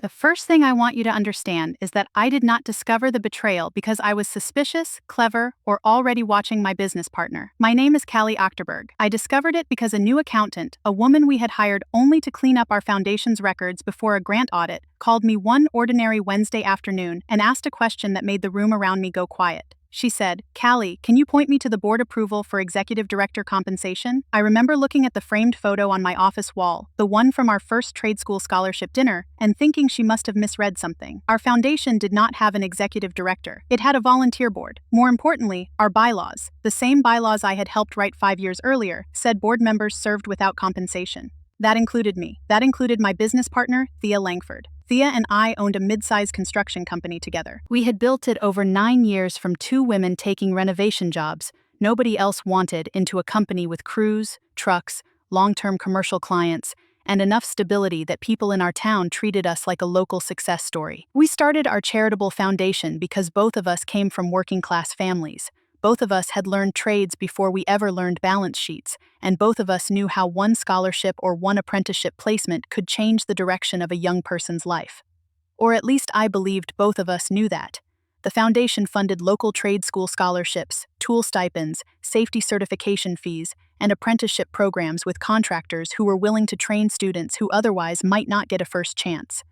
The first thing I want you to understand is that I did not discover the betrayal because I was suspicious, clever, or already watching my business partner. My name is Callie Achterberg. I discovered it because a new accountant, a woman we had hired only to clean up our foundation's records before a grant audit, called me one ordinary Wednesday afternoon and asked a question that made the room around me go quiet. She said, "Callie, can you point me to the board approval for executive director compensation?" I remember looking at the framed photo on my office wall, the one from our first trade school scholarship dinner, and thinking she must have misread something. Our foundation did not have an executive director. It had a volunteer board. More importantly, our bylaws, the same bylaws I had helped write 5 years earlier, said board members served without compensation. That included me. That included my business partner, Thea Langford. Thea and I owned a mid-sized construction company together. We had built it over 9 years from 2 women taking renovation jobs nobody else wanted into a company with crews, trucks, long-term commercial clients, and enough stability that people in our town treated us like a local success story. We started our charitable foundation because both of us came from working-class families. Both of us had learned trades before we ever learned balance sheets, and both of us knew how one scholarship or one apprenticeship placement could change the direction of a young person's life. Or at least I believed both of us knew that. The foundation funded local trade school scholarships, tool stipends, safety certification fees, and apprenticeship programs with contractors who were willing to train students who otherwise might not get a first chance.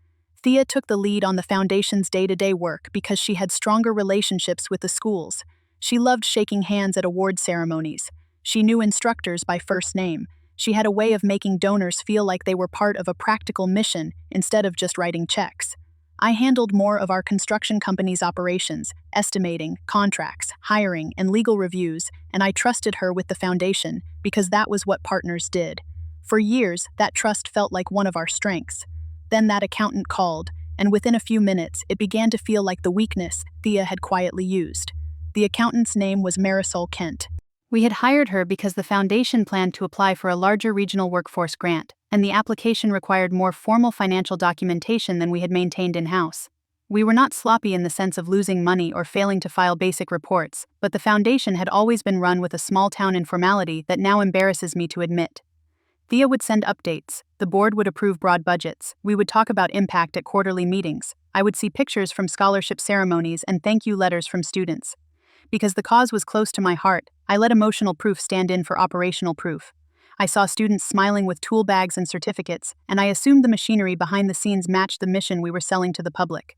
Thea took the lead on the foundation's day-to-day work because she had stronger relationships with the schools. She loved shaking hands at award ceremonies. She knew instructors by first name. She had a way of making donors feel like they were part of a practical mission instead of just writing checks. I handled more of our construction company's operations, estimating, contracts, hiring, and legal reviews, and I trusted her with the foundation because that was what partners did. For years, that trust felt like one of our strengths. Then that accountant called, and within a few minutes, it began to feel like the weakness Thea had quietly used. The accountant's name was Marisol Kent. We had hired her because the foundation planned to apply for a larger regional workforce grant, and the application required more formal financial documentation than we had maintained in-house. We were not sloppy in the sense of losing money or failing to file basic reports, but the foundation had always been run with a small-town informality that now embarrasses me to admit. Thea would send updates, the board would approve broad budgets, we would talk about impact at quarterly meetings, I would see pictures from scholarship ceremonies and thank you letters from students. Because the cause was close to my heart, I let emotional proof stand in for operational proof. I saw students smiling with tool bags and certificates, and I assumed the machinery behind the scenes matched the mission we were selling to the public.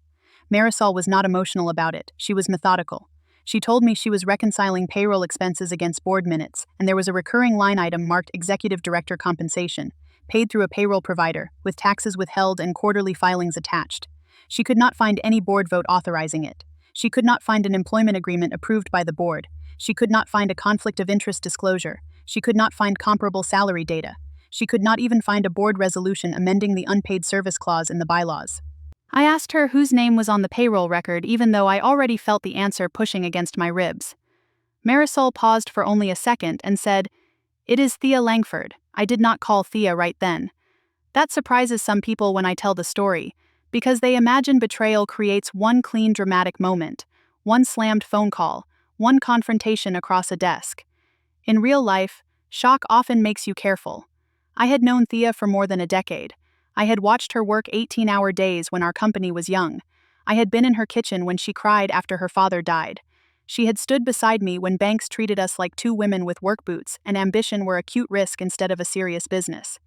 Marisol was not emotional about it, she was methodical. She told me she was reconciling payroll expenses against board minutes, and there was a recurring line item marked Executive Director Compensation, paid through a payroll provider, with taxes withheld and quarterly filings attached. She could not find any board vote authorizing it. She could not find an employment agreement approved by the board. She could not find a conflict of interest disclosure. She could not find comparable salary data. She could not even find a board resolution amending the unpaid service clause in the bylaws. I asked her whose name was on the payroll record even though I already felt the answer pushing against my ribs. Marisol paused for only a second and said, "It is Thea Langford. I did not call Thea right then." That surprises some people when I tell the story, because they imagine betrayal creates one clean dramatic moment, one slammed phone call, one confrontation across a desk. In real life, shock often makes you careful. I had known Thea for more than a decade. I had watched her work 18-hour days when our company was young. I had been in her kitchen when she cried after her father died. She had stood beside me when banks treated us like 2 women with work boots and ambition were a cute risk instead of a serious business.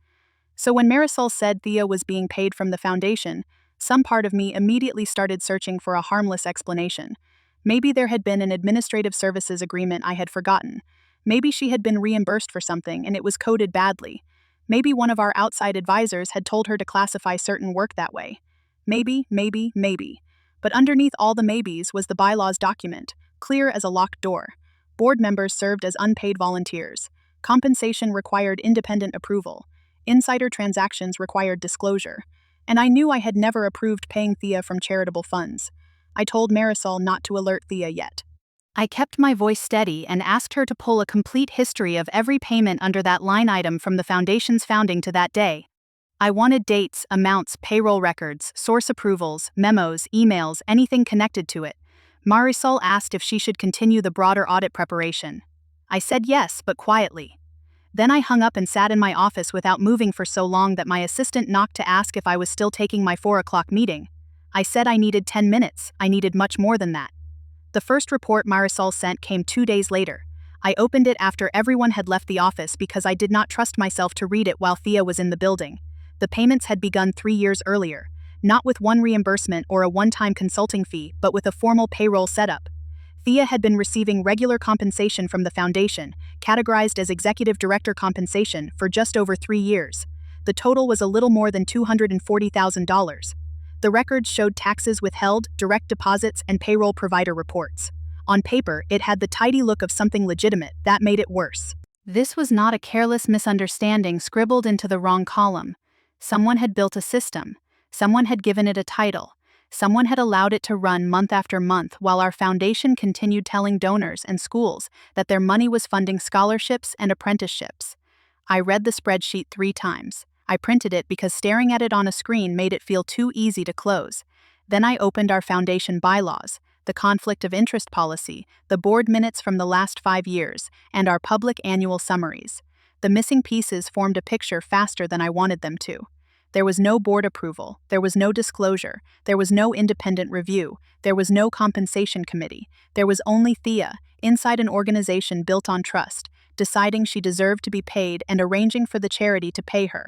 So when Marisol said Thea was being paid from the foundation, some part of me immediately started searching for a harmless explanation. Maybe there had been an administrative services agreement I had forgotten. Maybe she had been reimbursed for something and it was coded badly. Maybe one of our outside advisors had told her to classify certain work that way. Maybe. But underneath all the maybes was the bylaws document, clear as a locked door. Board members served as unpaid volunteers. Compensation required independent approval. Insider transactions required disclosure. And I knew I had never approved paying Thea from charitable funds. I told Marisol not to alert Thea yet. I kept my voice steady and asked her to pull a complete history of every payment under that line item from the foundation's founding to that day. I wanted dates, amounts, payroll records, source approvals, memos, emails, anything connected to it. Marisol asked if she should continue the broader audit preparation. I said yes, but quietly. Then I hung up and sat in my office without moving for so long that my assistant knocked to ask if I was still taking my 4 o'clock meeting. I said I needed 10 minutes, I needed much more than that. The first report Marisol sent came 2 days later. I opened it after everyone had left the office because I did not trust myself to read it while Thea was in the building. The payments had begun 3 years earlier, not with one reimbursement or a one-time consulting fee, but with a formal payroll setup. Thea had been receiving regular compensation from the foundation, categorized as executive director compensation, for just over 3 years. The total was a little more than $240,000. The records showed taxes withheld, direct deposits, and payroll provider reports. On paper, it had the tidy look of something legitimate. That made it worse. This was not a careless misunderstanding scribbled into the wrong column. Someone had built a system. Someone had given it a title. Someone had allowed it to run month after month while our foundation continued telling donors and schools that their money was funding scholarships and apprenticeships. I read the spreadsheet 3 times. I printed it because staring at it on a screen made it feel too easy to close. Then I opened our foundation bylaws, the conflict of interest policy, the board minutes from the last 5 years, and our public annual summaries. The missing pieces formed a picture faster than I wanted them to. There was no board approval, there was no disclosure, there was no independent review, there was no compensation committee, there was only Thea, inside an organization built on trust, deciding she deserved to be paid and arranging for the charity to pay her.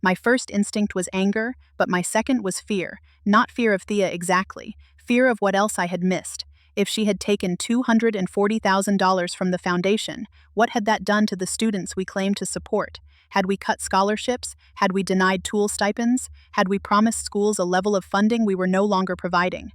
My first instinct was anger, but my second was fear, not fear of Thea exactly, fear of what else I had missed. If she had taken $240,000 from the foundation, what had that done to the students we claimed to support? Had we cut scholarships? Had we denied tool stipends? Had we promised schools a level of funding we were no longer providing?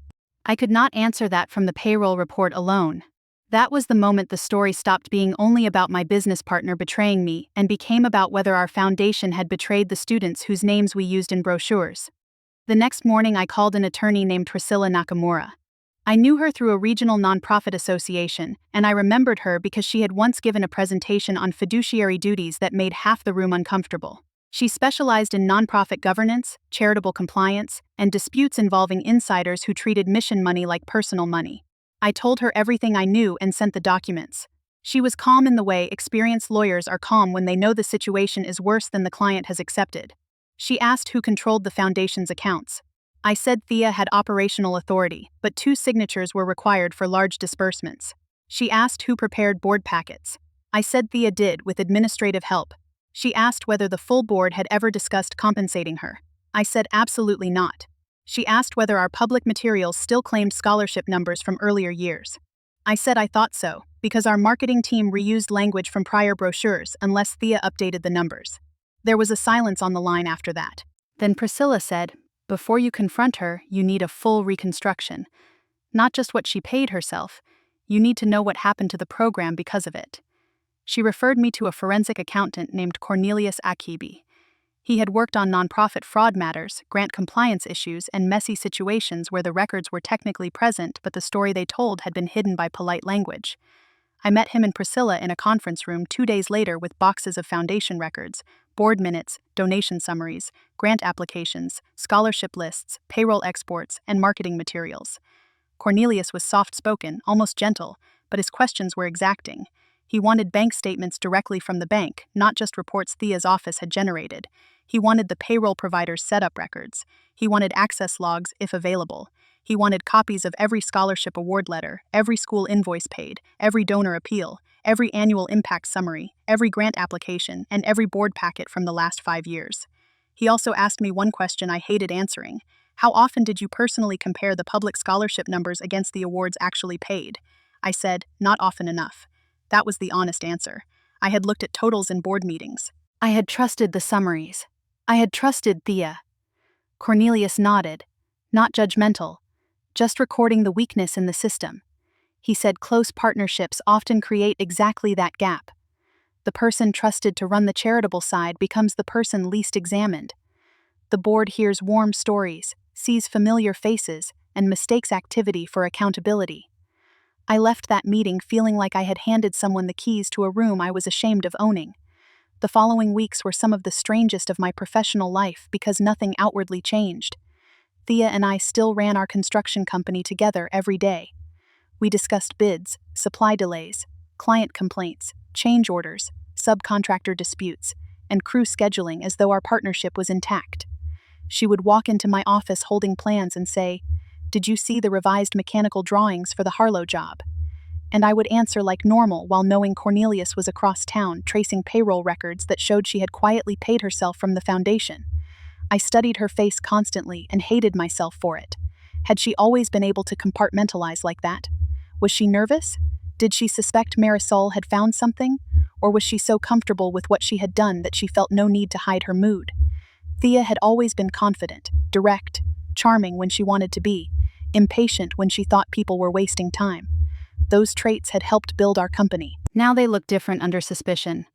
I could not answer that from the payroll report alone. That was the moment the story stopped being only about my business partner betraying me and became about whether our foundation had betrayed the students whose names we used in brochures. The next morning I called an attorney named Priscilla Nakamura. I knew her through a regional nonprofit association, and I remembered her because she had once given a presentation on fiduciary duties that made half the room uncomfortable. She specialized in nonprofit governance, charitable compliance, and disputes involving insiders who treated mission money like personal money. I told her everything I knew and sent the documents. She was calm in the way experienced lawyers are calm when they know the situation is worse than the client has accepted. She asked who controlled the foundation's accounts. I said Thea had operational authority, but 2 signatures were required for large disbursements. She asked who prepared board packets. I said Thea did, with administrative help. She asked whether the full board had ever discussed compensating her. I said absolutely not. She asked whether our public materials still claimed scholarship numbers from earlier years. I said I thought so, because our marketing team reused language from prior brochures unless Thea updated the numbers. There was a silence on the line after that. Then Priscilla said, "Before you confront her, you need a full reconstruction. Not just what she paid herself, you need to know what happened to the program because of it." She referred me to a forensic accountant named Cornelius Achterberg. He had worked on nonprofit fraud matters, grant compliance issues, and messy situations where the records were technically present but the story they told had been hidden by polite language. I met him and Priscilla in a conference room 2 days later with boxes of foundation records, board minutes, donation summaries, grant applications, scholarship lists, payroll exports, and marketing materials. Cornelius was soft-spoken, almost gentle, but his questions were exacting. He wanted bank statements directly from the bank, not just reports Thea's office had generated. He wanted the payroll provider's setup records. He wanted access logs, if available. He wanted copies of every scholarship award letter, every school invoice paid, every donor appeal, every annual impact summary, every grant application, and every board packet from the last 5 years. He also asked me one question I hated answering. How often did you personally compare the public scholarship numbers against the awards actually paid? I said, not often enough. That was the honest answer. I had looked at totals in board meetings. I had trusted the summaries. I had trusted Thea. Cornelius nodded, not judgmental, just recording the weakness in the system. He said close partnerships often create exactly that gap. The person trusted to run the charitable side becomes the person least examined. The board hears warm stories, sees familiar faces, and mistakes activity for accountability. I left that meeting feeling like I had handed someone the keys to a room I was ashamed of owning. The following weeks were some of the strangest of my professional life because nothing outwardly changed. Thea and I still ran our construction company together every day. We discussed bids, supply delays, client complaints, change orders, subcontractor disputes, and crew scheduling as though our partnership was intact. She would walk into my office holding plans and say, "Did you see the revised mechanical drawings for the Harlow job?" And I would answer like normal while knowing Cornelius was across town tracing payroll records that showed she had quietly paid herself from the foundation. I studied her face constantly and hated myself for it. Had she always been able to compartmentalize like that? Was she nervous? Did she suspect Marisol had found something? Or was she so comfortable with what she had done that she felt no need to hide her mood? Thea had always been confident, direct, charming when she wanted to be, impatient when she thought people were wasting time. Those traits had helped build our company. Now they look different under suspicion.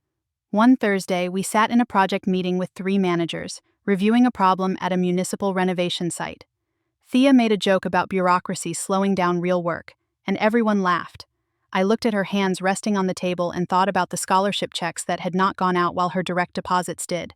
One Thursday, we sat in a project meeting with 3 managers, reviewing a problem at a municipal renovation site. Thea made a joke about bureaucracy slowing down real work, and everyone laughed. I looked at her hands resting on the table and thought about the scholarship checks that had not gone out while her direct deposits did.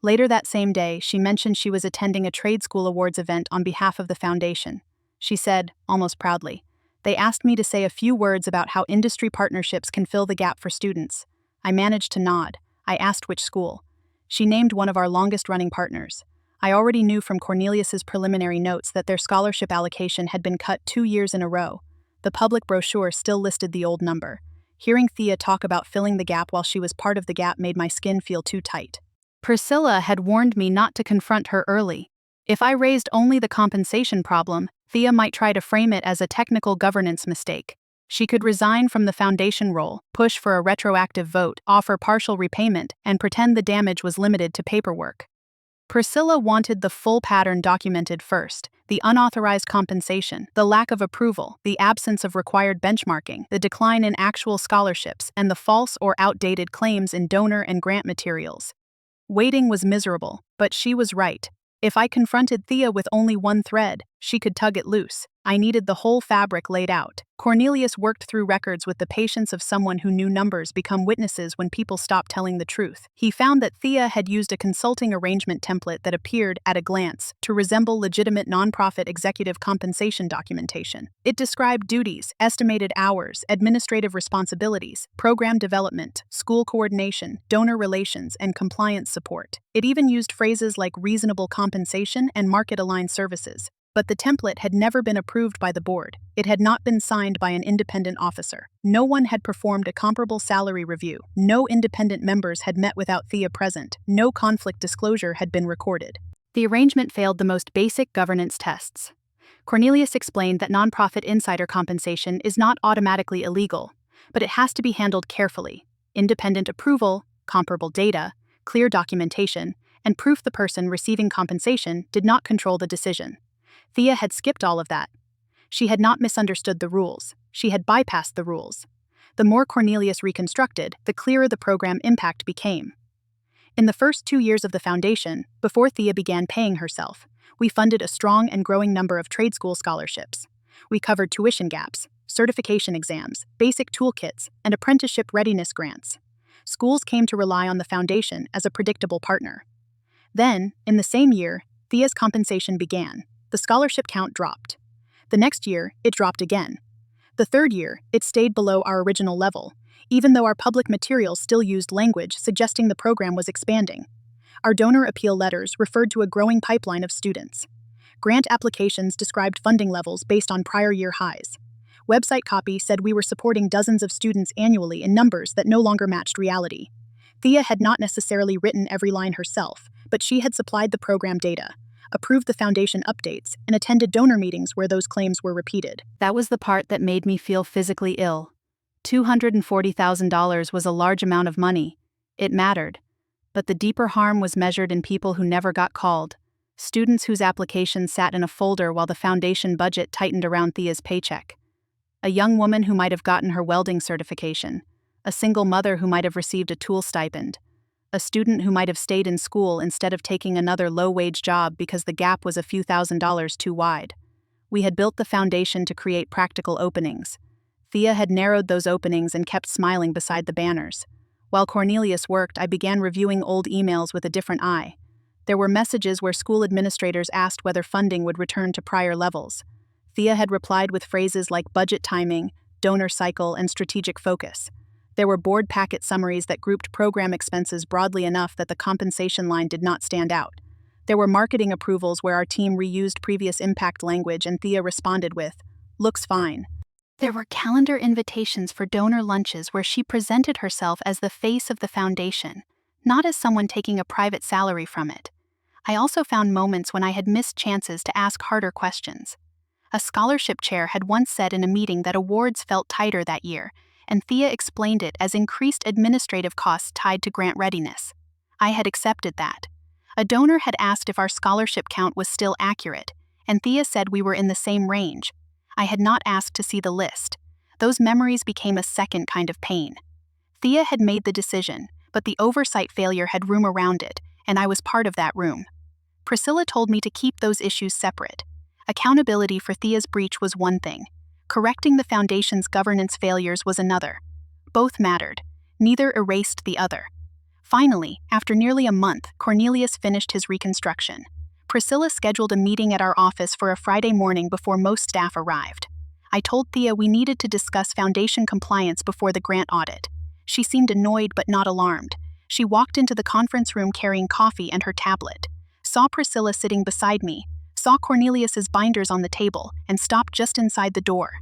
Later that same day, she mentioned she was attending a trade school awards event on behalf of the foundation. She said, almost proudly, "They asked me to say a few words about how industry partnerships can fill the gap for students." I managed to nod. I asked which school. She named one of our longest-running partners. I already knew from Cornelius's preliminary notes that their scholarship allocation had been cut 2 years in a row. The public brochure still listed the old number. Hearing Thea talk about filling the gap while she was part of the gap made my skin feel too tight. Priscilla had warned me not to confront her early. If I raised only the compensation problem, Thea might try to frame it as a technical governance mistake. She could resign from the foundation role, push for a retroactive vote, offer partial repayment, and pretend the damage was limited to paperwork. Priscilla wanted the full pattern documented first: the unauthorized compensation, the lack of approval, the absence of required benchmarking, the decline in actual scholarships, and the false or outdated claims in donor and grant materials. Waiting was miserable, but she was right. If I confronted Thea with only one thread, she could tug it loose. I needed the whole fabric laid out. Cornelius worked through records with the patience of someone who knew numbers become witnesses when people stop telling the truth. He found that Thea had used a consulting arrangement template that appeared, at a glance, to resemble legitimate nonprofit executive compensation documentation. It described duties, estimated hours, administrative responsibilities, program development, school coordination, donor relations, and compliance support. It even used phrases like reasonable compensation and market-aligned services. But the template had never been approved by the board. It had not been signed by an independent officer. No one had performed a comparable salary review. No independent members had met without Thea present. No conflict disclosure had been recorded. The arrangement failed the most basic governance tests. Cornelius explained that nonprofit insider compensation is not automatically illegal, but it has to be handled carefully. Independent approval, comparable data, clear documentation, and proof the person receiving compensation did not control the decision. Thea had skipped all of that. She had not misunderstood the rules. She had bypassed the rules. The more Cornelius reconstructed, the clearer the program impact became. In the first 2 years of the foundation, before Thea began paying herself, we funded a strong and growing number of trade school scholarships. We covered tuition gaps, certification exams, basic toolkits, and apprenticeship readiness grants. Schools came to rely on the foundation as a predictable partner. Then, in the same year, Thea's compensation began. The scholarship count dropped. The next year, it dropped again. The third year, it stayed below our original level, even though our public materials still used language suggesting the program was expanding. Our donor appeal letters referred to a growing pipeline of students. Grant applications described funding levels based on prior year highs. Website copy said we were supporting dozens of students annually in numbers that no longer matched reality. Thea had not necessarily written every line herself, but she had supplied the program data, approved the foundation updates, and attended donor meetings where those claims were repeated. That was the part that made me feel physically ill. $240,000 was a large amount of money. It mattered. But the deeper harm was measured in people who never got called. Students whose applications sat in a folder while the foundation budget tightened around Thea's paycheck. A young woman who might have gotten her welding certification. A single mother who might have received a tool stipend. A student who might have stayed in school instead of taking another low-wage job because the gap was a few $1,000s too wide. We had built the foundation to create practical openings. Thea had narrowed those openings and kept smiling beside the banners. While Cornelius worked, I began reviewing old emails with a different eye. There were messages where school administrators asked whether funding would return to prior levels. Thea had replied with phrases like budget timing, donor cycle, and strategic focus. There were board packet summaries that grouped program expenses broadly enough that the compensation line did not stand out. There were marketing approvals where our team reused previous impact language and Thea responded with, "Looks fine." There were calendar invitations for donor lunches where she presented herself as the face of the foundation, not as someone taking a private salary from it. I also found moments when I had missed chances to ask harder questions. A scholarship chair had once said in a meeting that awards felt tighter that year, and Thea explained it as increased administrative costs tied to grant readiness. I had accepted that. A donor had asked if our scholarship count was still accurate, and Thea said we were in the same range. I had not asked to see the list. Those memories became a second kind of pain. Thea had made the decision, but the oversight failure had room around it, and I was part of that room. Priscilla told me to keep those issues separate. Accountability for Thea's breach was one thing. Correcting the foundation's governance failures was another. Both mattered. Neither erased the other. Finally, after nearly a month, Cornelius finished his reconstruction. Priscilla scheduled a meeting at our office for a Friday morning before most staff arrived. I told Thea we needed to discuss foundation compliance before the grant audit. She seemed annoyed but not alarmed. She walked into the conference room carrying coffee and her tablet, saw Priscilla sitting beside me, saw Cornelius's binders on the table, and stopped just inside the door.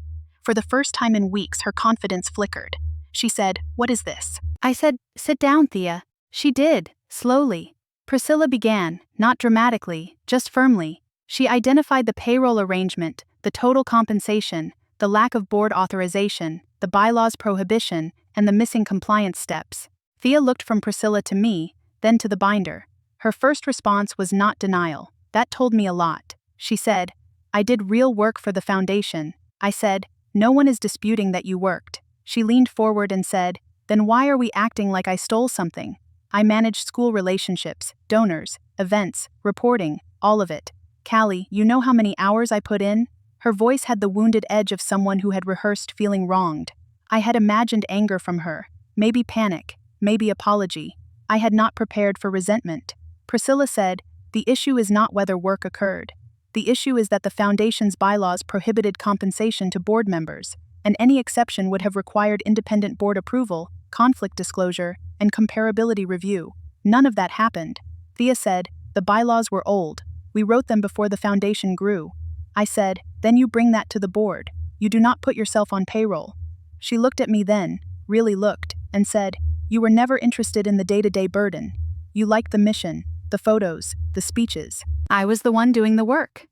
For the first time in weeks, her confidence flickered. She said, "What is this?" I said, "Sit down, Thea." She did, slowly. Priscilla began, not dramatically, just firmly. She identified the payroll arrangement, the total compensation, the lack of board authorization, the bylaws prohibition, and the missing compliance steps. Thea looked from Priscilla to me, then to the binder. Her first response was not denial. That told me a lot. She said, "I did real work for the foundation." I said, "No one is disputing that you worked." She leaned forward and said, "Then why are we acting like I stole something? I managed school relationships, donors, events, reporting, all of it. Callie, you know how many hours I put in?" Her voice had the wounded edge of someone who had rehearsed feeling wronged. I had imagined anger from her, maybe panic, maybe apology. I had not prepared for resentment. Priscilla said, "The issue is not whether work occurred. The issue is that the foundation's bylaws prohibited compensation to board members, and any exception would have required independent board approval, conflict disclosure, and comparability review. None of that happened." Thea said, "The bylaws were old. We wrote them before the foundation grew." I said, "Then you bring that to the board. You do not put yourself on payroll." She looked at me then, really looked, and said, "You were never interested in the day-to-day burden. You liked the mission, the photos, the speeches. I was the one doing the work."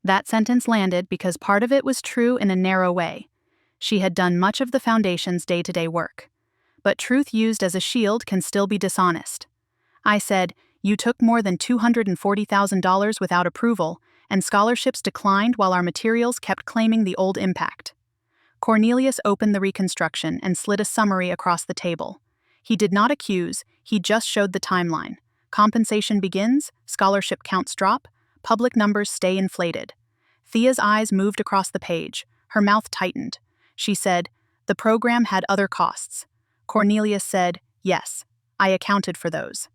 That sentence landed because part of it was true in a narrow way. She had done much of the foundation's day-to-day work. But truth used as a shield can still be dishonest. I said, "You took more than $240,000 without approval, and scholarships declined while our materials kept claiming the old impact." Cornelius opened the reconstruction and slid a summary across the table. He did not accuse, he just showed the timeline. Compensation begins, scholarship counts drop, public numbers stay inflated. Thea's eyes moved across the page, her mouth tightened. She said, "The program had other costs." Cornelius said, "Yes, I accounted for those."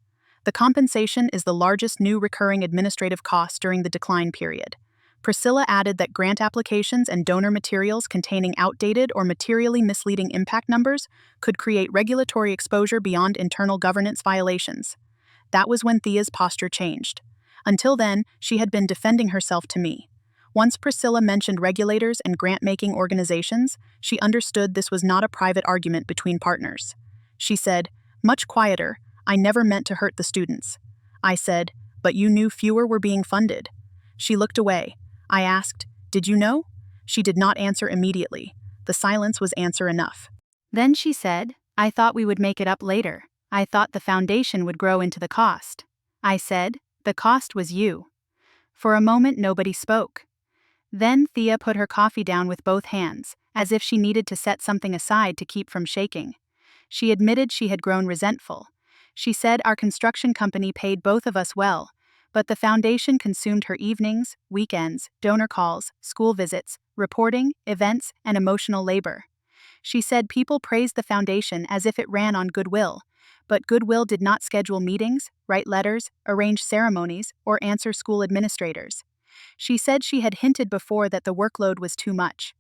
The compensation is the largest new recurring administrative cost during the decline period. Priscilla added that grant applications and donor materials containing outdated or materially misleading impact numbers could create regulatory exposure beyond internal governance violations. That was when Thea's posture changed. Until then, she had been defending herself to me. Once Priscilla mentioned regulators and grant-making organizations, she understood this was not a private argument between partners. She said, much quieter, "I never meant to hurt the students." I said, "But you knew fewer were being funded." She looked away. I asked, "Did you know?" She did not answer immediately. The silence was answer enough. Then she said, "I thought we would make it up later. I thought the foundation would grow into the cost." I said, "The cost was you." For a moment nobody spoke. Then Thea put her coffee down with both hands, as if she needed to set something aside to keep from shaking. She admitted she had grown resentful. She said our construction company paid both of us well, but the foundation consumed her evenings, weekends, donor calls, school visits, reporting, events, and emotional labor. She said people praised the foundation as if it ran on goodwill, but goodwill did not schedule meetings, write letters, arrange ceremonies, or answer school administrators. She said she had hinted before that the workload was too much.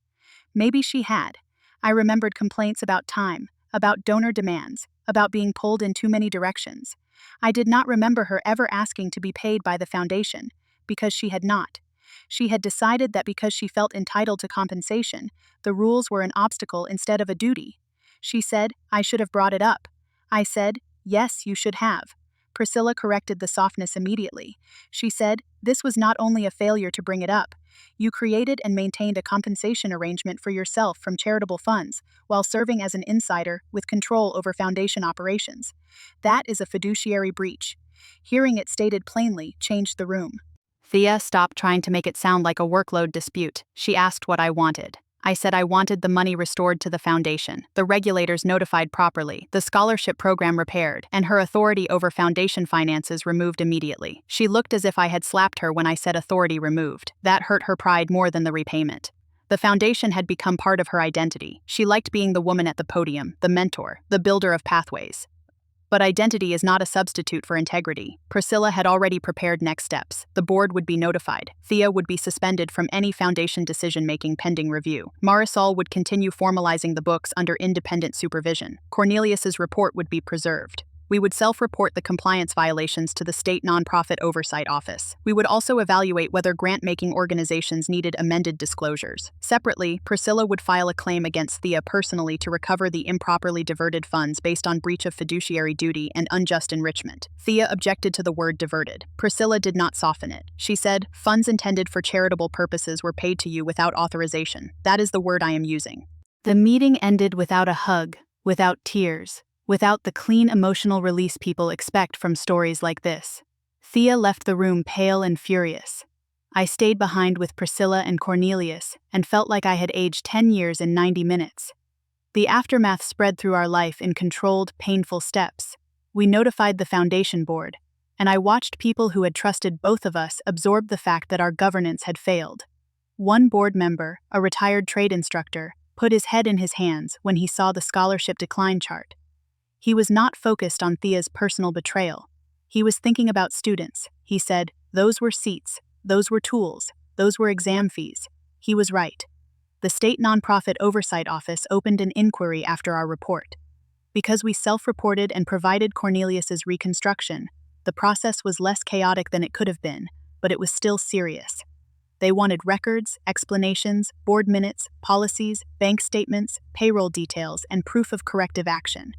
Maybe she had. I remembered complaints about time, about donor demands, about being pulled in too many directions. I did not remember her ever asking to be paid by the foundation, because she had not. She had decided that because she felt entitled to compensation, the rules were an obstacle instead of a duty. She said, "I should have brought it up." I said, "Yes, you should have." Priscilla corrected the softness immediately. She said, "This was not only a failure to bring it up. You created and maintained a compensation arrangement for yourself from charitable funds, while serving as an insider with control over foundation operations. That is a fiduciary breach." Hearing it stated plainly changed the room. Thea stopped trying to make it sound like a workload dispute. She asked what I wanted. I said I wanted the money restored to the foundation, the regulators notified properly, the scholarship program repaired, and her authority over foundation finances removed immediately. She looked as if I had slapped her when I said authority removed. That hurt her pride more than the repayment. The foundation had become part of her identity. She liked being the woman at the podium, the mentor, the builder of pathways. But identity is not a substitute for integrity. Priscilla had already prepared next steps. The board would be notified. Thea would be suspended from any foundation decision-making pending review. Marisol would continue formalizing the books under independent supervision. Cornelius's report would be preserved. We would self-report the compliance violations to the State Nonprofit Oversight Office. We would also evaluate whether grant-making organizations needed amended disclosures. Separately, Priscilla would file a claim against Thea personally to recover the improperly diverted funds based on breach of fiduciary duty and unjust enrichment. Thea objected to the word diverted. Priscilla did not soften it. She said, "Funds intended for charitable purposes were paid to you without authorization. That is the word I am using." The meeting ended without a hug, without tears, without the clean emotional release people expect from stories like this. Thea left the room pale and furious. I stayed behind with Priscilla and Cornelius and felt like I had aged 10 years in 90 minutes. The aftermath spread through our life in controlled, painful steps. We notified the foundation board, and I watched people who had trusted both of us absorb the fact that our governance had failed. One board member, a retired trade instructor, put his head in his hands when he saw the scholarship decline chart. He was not focused on Thea's personal betrayal. He was thinking about students. He said, "Those were seats, those were tools, those were exam fees." He was right. The State Nonprofit Oversight Office opened an inquiry after our report. Because we self-reported and provided Cornelius's reconstruction, the process was less chaotic than it could have been, but it was still serious. They wanted records, explanations, board minutes, policies, bank statements, payroll details, and proof of corrective action.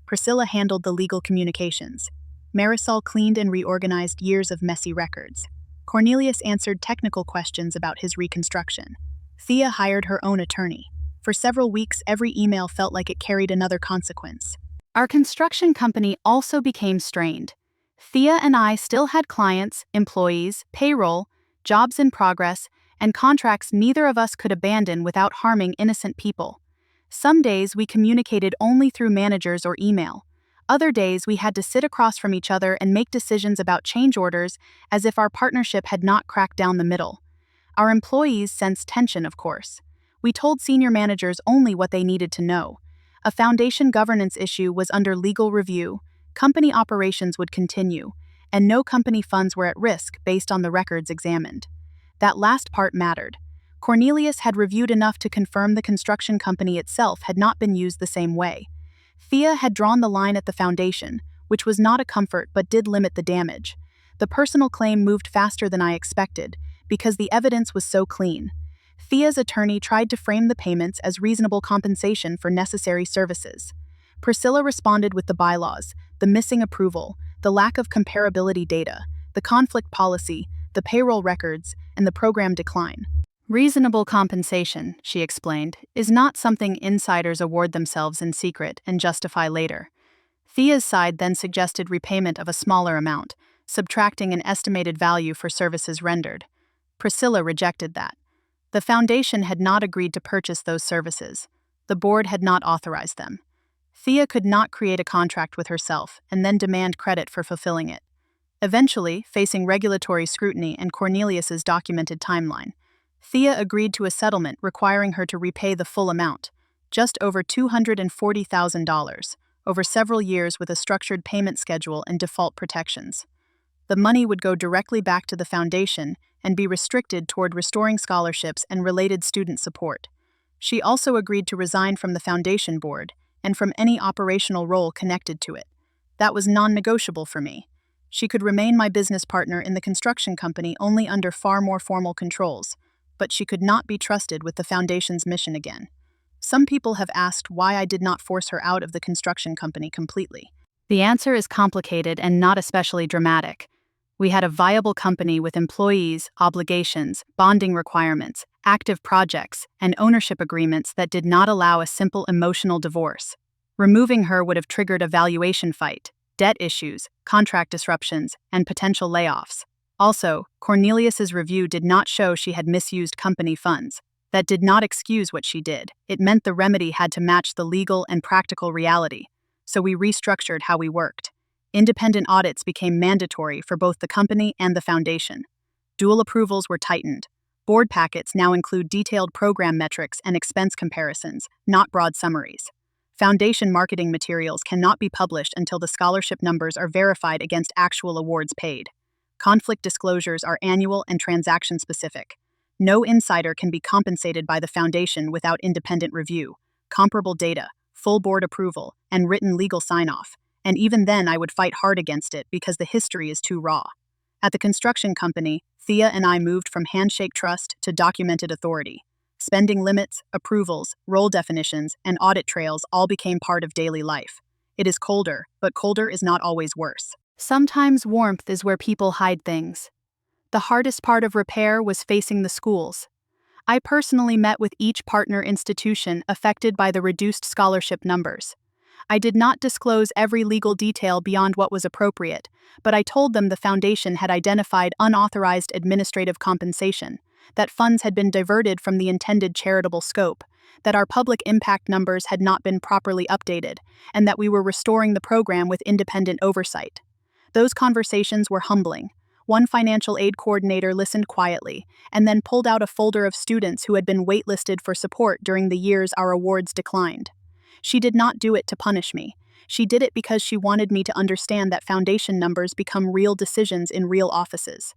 Priscilla handled the legal communications. Marisol cleaned and reorganized years of messy records. Cornelius answered technical questions about his reconstruction. Thea hired her own attorney. For several weeks, every email felt like it carried another consequence. Our construction company also became strained. Thea and I still had clients, employees, payroll, jobs in progress, and contracts neither of us could abandon without harming innocent people. Some days we communicated only through managers or email. Other days we had to sit across from each other and make decisions about change orders as if our partnership had not cracked down the middle. Our employees sensed tension, of course. We told senior managers only what they needed to know. A foundation governance issue was under legal review, company operations would continue, and no company funds were at risk based on the records examined. That last part mattered. Cornelius had reviewed enough to confirm the construction company itself had not been used the same way. Thea had drawn the line at the foundation, which was not a comfort but did limit the damage. The personal claim moved faster than I expected, because the evidence was so clean. Thea's attorney tried to frame the payments as reasonable compensation for necessary services. Priscilla responded with the bylaws, the missing approval, the lack of comparability data, the conflict policy, the payroll records, and the program decline. Reasonable compensation, she explained, is not something insiders award themselves in secret and justify later. Thea's side then suggested repayment of a smaller amount, subtracting an estimated value for services rendered. Priscilla rejected that. The foundation had not agreed to purchase those services. The board had not authorized them. Thea could not create a contract with herself and then demand credit for fulfilling it. Eventually, facing regulatory scrutiny and Cornelius's documented timeline, Thea agreed to a settlement requiring her to repay the full amount, just over $240,000, over several years with a structured payment schedule and default protections. The money would go directly back to the foundation and be restricted toward restoring scholarships and related student support. She also agreed to resign from the foundation board and from any operational role connected to it. That was non-negotiable for me. She could remain my business partner in the construction company only under far more formal controls, but she could not be trusted with the foundation's mission again. Some people have asked why I did not force her out of the construction company completely. The answer is complicated and not especially dramatic. We had a viable company with employees, obligations, bonding requirements, active projects, and ownership agreements that did not allow a simple emotional divorce. Removing her would have triggered a valuation fight, debt issues, contract disruptions, and potential layoffs. Also, Cornelius's review did not show she had misused company funds. That did not excuse what she did. It meant the remedy had to match the legal and practical reality. So we restructured how we worked. Independent audits became mandatory for both the company and the foundation. Dual approvals were tightened. Board packets now include detailed program metrics and expense comparisons, not broad summaries. Foundation marketing materials cannot be published until the scholarship numbers are verified against actual awards paid. Conflict disclosures are annual and transaction-specific. No insider can be compensated by the foundation without independent review, comparable data, full board approval, and written legal sign-off. And even then I would fight hard against it because the history is too raw. At the construction company, Thea and I moved from handshake trust to documented authority. Spending limits, approvals, role definitions, and audit trails all became part of daily life. It is colder, but colder is not always worse. Sometimes warmth is where people hide things. The hardest part of repair was facing the schools. I personally met with each partner institution affected by the reduced scholarship numbers. I did not disclose every legal detail beyond what was appropriate, but I told them the foundation had identified unauthorized administrative compensation, that funds had been diverted from the intended charitable scope, that our public impact numbers had not been properly updated, and that we were restoring the program with independent oversight. Those conversations were humbling. One financial aid coordinator listened quietly, and then pulled out a folder of students who had been waitlisted for support during the years our awards declined. She did not do it to punish me. She did it because she wanted me to understand that foundation numbers become real decisions in real offices.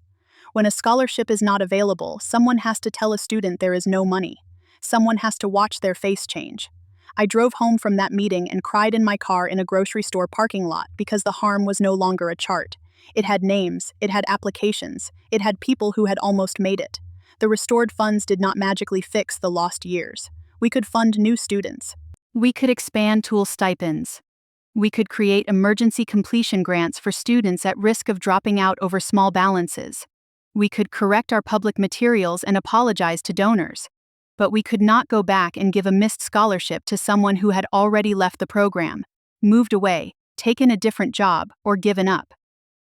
When a scholarship is not available, someone has to tell a student there is no money. Someone has to watch their face change. I drove home from that meeting and cried in my car in a grocery store parking lot because the harm was no longer a chart. It had names, it had applications, it had people who had almost made it. The restored funds did not magically fix the lost years. We could fund new students. We could expand tool stipends. We could create emergency completion grants for students at risk of dropping out over small balances. We could correct our public materials and apologize to donors. But we could not go back and give a missed scholarship to someone who had already left the program, moved away, taken a different job, or given up.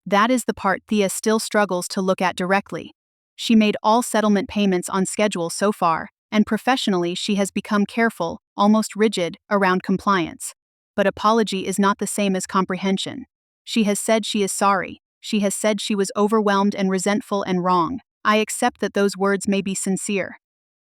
That is the part Thea still struggles to look at directly. She made all settlement payments on schedule so far, and professionally she has become careful, almost rigid, around compliance. But apology is not the same as comprehension. She has said she is sorry. She has said she was overwhelmed and resentful and wrong. I accept that those words may be sincere.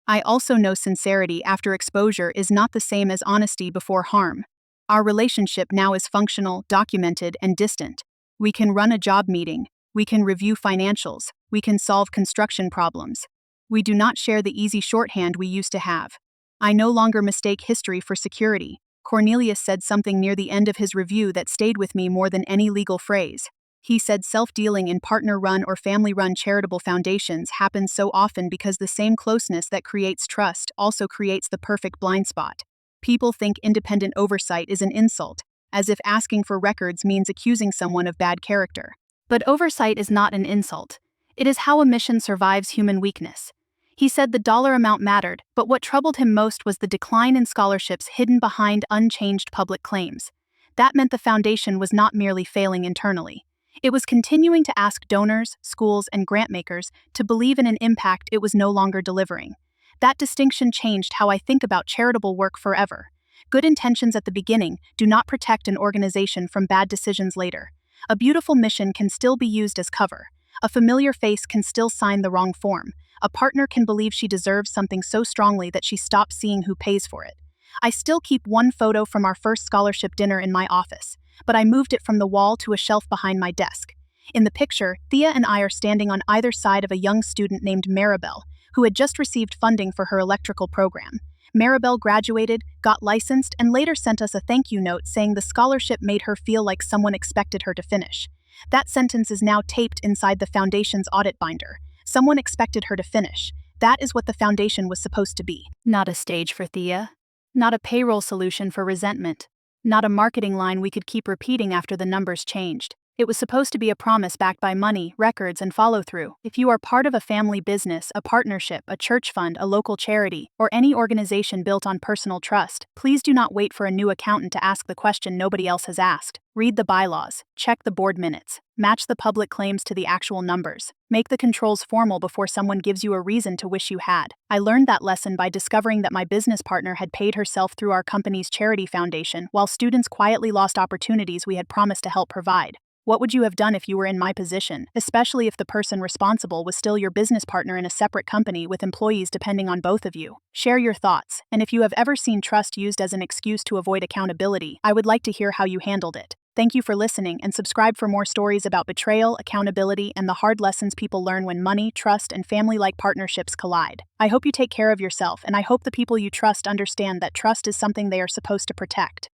I also know sincerity after exposure is not the same as honesty before harm. Our relationship now is functional, documented, and distant. We can run a job meeting. We can review financials. We can solve construction problems. We do not share the easy shorthand we used to have. I no longer mistake history for security. Cornelius said something near the end of his review that stayed with me more than any legal phrase. He said self-dealing in partner-run or family-run charitable foundations happens so often because the same closeness that creates trust also creates the perfect blind spot. People think independent oversight is an insult, as if asking for records means accusing someone of bad character. But oversight is not an insult. It is how a mission survives human weakness. He said the dollar amount mattered, but what troubled him most was the decline in scholarships hidden behind unchanged public claims. That meant the foundation was not merely failing internally. It was continuing to ask donors, schools, and grantmakers to believe in an impact it was no longer delivering. That distinction changed how I think about charitable work forever. Good intentions at the beginning do not protect an organization from bad decisions later. A beautiful mission can still be used as cover. A familiar face can still sign the wrong form. A partner can believe she deserves something so strongly that she stops seeing who pays for it. I still keep one photo from our first scholarship dinner in my office, but I moved it from the wall to a shelf behind my desk. In the picture, Thea and I are standing on either side of a young student named Maribel, who had just received funding for her electrical program. Maribel graduated, got licensed, and later sent us a thank you note saying the scholarship made her feel like someone expected her to finish. That sentence is now taped inside the foundation's audit binder. Someone expected her to finish. That is what the foundation was supposed to be. Not a stage for Thea. Not a payroll solution for resentment. Not a marketing line we could keep repeating after the numbers changed. It was supposed to be a promise backed by money, records, and follow-through. If you are part of a family business, a partnership, a church fund, a local charity, or any organization built on personal trust, please do not wait for a new accountant to ask the question nobody else has asked. Read the bylaws, check the board minutes, match the public claims to the actual numbers. Make the controls formal before someone gives you a reason to wish you had. I learned that lesson by discovering that my business partner had paid herself through our company's charity foundation, while students quietly lost opportunities we had promised to help provide. What would you have done if you were in my position, especially if the person responsible was still your business partner in a separate company with employees depending on both of you? Share your thoughts, and if you have ever seen trust used as an excuse to avoid accountability, I would like to hear how you handled it. Thank you for listening, and subscribe for more stories about betrayal, accountability, and the hard lessons people learn when money, trust, and family-like partnerships collide. I hope you take care of yourself, and I hope the people you trust understand that trust is something they are supposed to protect.